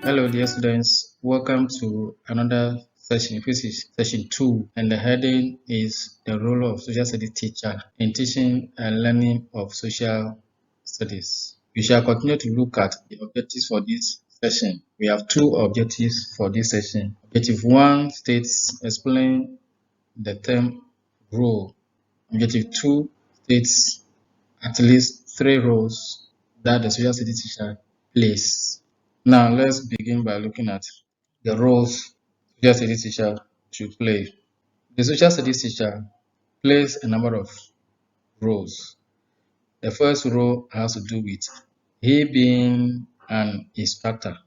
Hello, dear students. Welcome to another session, which is session 2, and the heading is the role of social studies teacher in teaching and learning of social studies. We shall continue to look at the objectives for this session. We have two objectives for this session. Objective 1 states explain the term role. Objective 2 states at least 3 roles that the social studies teacher plays. Now let's begin by looking at the roles social studies teacher should play. The social studies teacher plays a number of roles. The first role has to do with he being an instructor.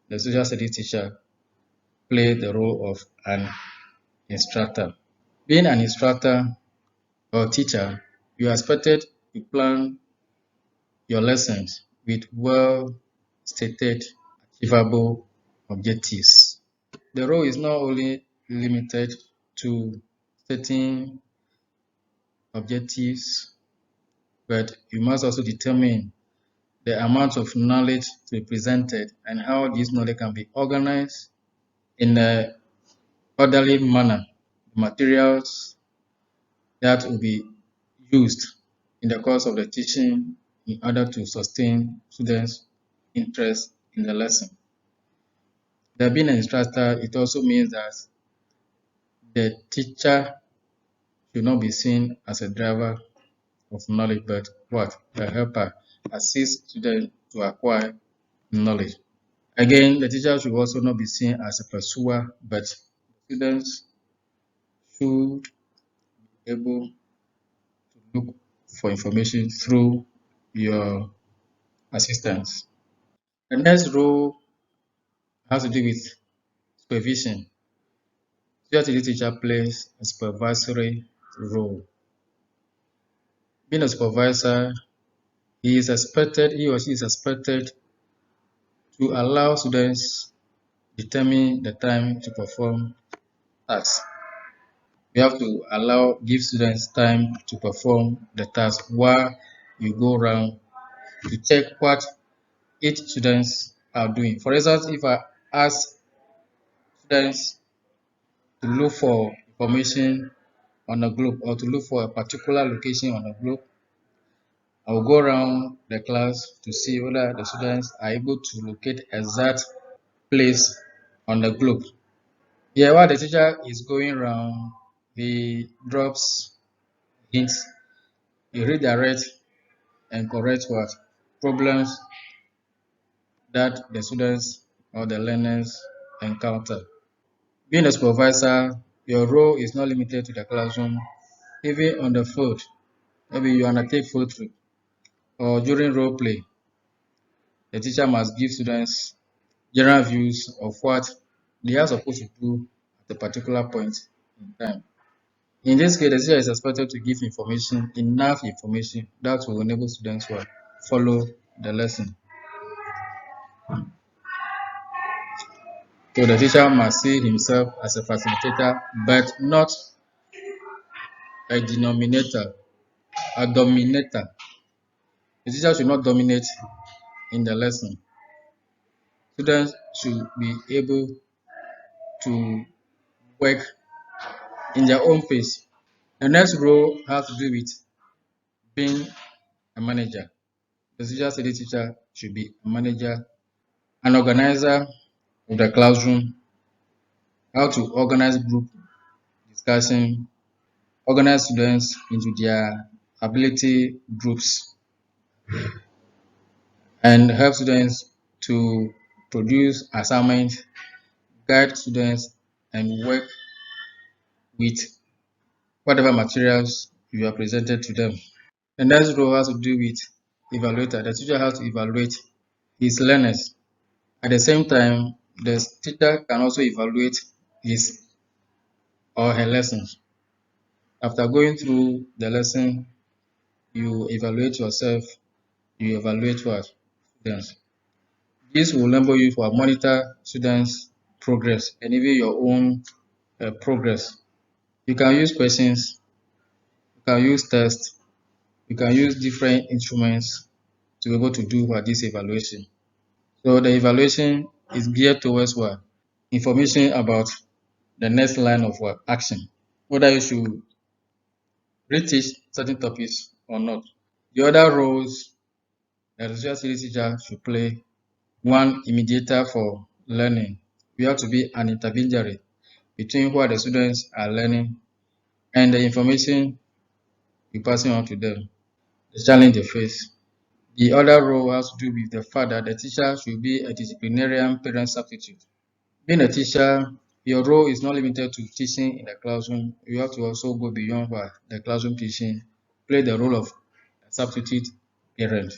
The social studies teacher plays the role of an instructor. Being an instructor or teacher, you are expected to plan your lessons with well-stated, achievable objectives. The role is not only limited to setting objectives, but you must also determine the amount of knowledge to be presented and how this knowledge can be organized in an orderly manner. The materials that will be used in the course of the teaching in order to sustain students' interest in the lesson. By being an instructor, it also means that the teacher should not be seen as a driver of knowledge, but what? A helper, assist students to acquire knowledge. Again, the teacher should also not be seen as a pursuer, but students should be able to look for information through your assistance. The next role has to do with supervision. The teacher plays a supervisory role. Being a supervisor, he or she is expected to allow students determine the time to perform tasks. You have to give students time to perform the task while you go around to check what each students are doing. For instance, if I ask students to look for information on a globe or to look for a particular location on a globe, I will go around the class to see whether the students are able to locate exact place on the globe. Yeah, while the teacher is going around, he drops hints, he redirects and corrects what problems that the students or the learners encounter. Being a supervisor, your role is not limited to the classroom, even on the field. Maybe you undertake field trip or during role play, the teacher must give students general views of what they are supposed to do at a particular point in time. In this case, the teacher is expected to give enough information that will enable students to follow the lesson. So the teacher must see himself as a facilitator, but not a dominator. The teacher should not dominate in the lesson. Students should be able to work in their own pace. The next role has to do with being a manager. The social studies teacher should be a manager, an organizer of the classroom, how to organize group discussion, organize students into their ability groups, and help students to produce assignments, guide students, and work with whatever materials you are presented to them. The next role has to do with evaluator. The teacher has to evaluate his learners. At the same time, the teacher can also evaluate his or her lessons. After going through the lesson, you evaluate yourself, you evaluate what students. This will enable you to monitor students' progress and even your own progress. You can use questions, you can use tests, you can use different instruments to be able to do this evaluation. So the evaluation is geared towards what? Information about the next line of what? Action. Whether you should reteach certain topics or not. The other roles that the social studies teacher should play: one, mediator for learning. You have to be an intermediary between what the students are learning and the information you're passing on to them, the challenge they face. The other role has to do with the fact that the teacher should be a disciplinarian parent substitute. Being a teacher, your role is not limited to teaching in the classroom. You have to also go beyond what the classroom teaching, play the role of a substitute parent.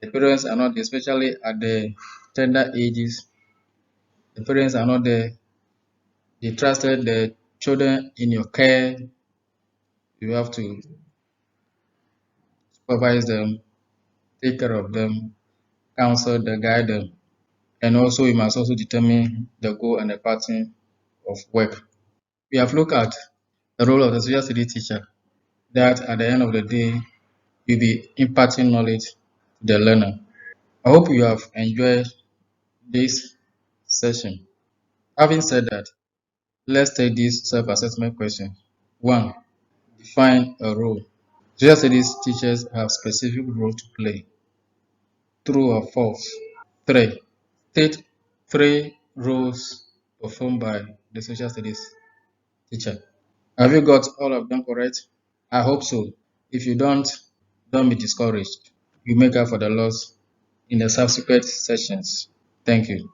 The parents are not there, especially at the tender ages. The parents are not there. They trusted the children in your care. You have to supervise them, take care of them, counsel them, guide them. And also, you must also determine the goal and the pattern of work. We have looked at the role of the social studies teacher, that at the end of the day, you'll be imparting knowledge to the learner. I hope you have enjoyed this session. Having said that, let's take this self-assessment question. 1. Define a role. Social studies teachers have specific role to play. True or false? 3. State 3 roles performed by the social studies teacher. Have you got all of them correct? I hope so. If you don't be discouraged. You make up for the loss in the subsequent sessions. Thank you.